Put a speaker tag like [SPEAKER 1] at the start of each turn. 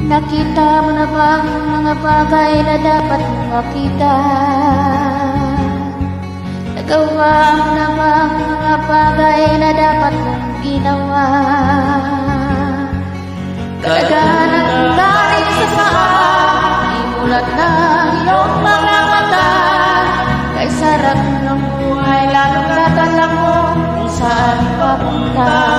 [SPEAKER 1] Nakita mo na ba ang mga bagay na dapat mong makita? Nagawa mo na ba ang mga bagay na dapat mong ginawa? Kalagahan ng galing sa paa, imulat na iyong mga mata. Kay sarap ng buhay, lalong tatala mo kung saan papunta.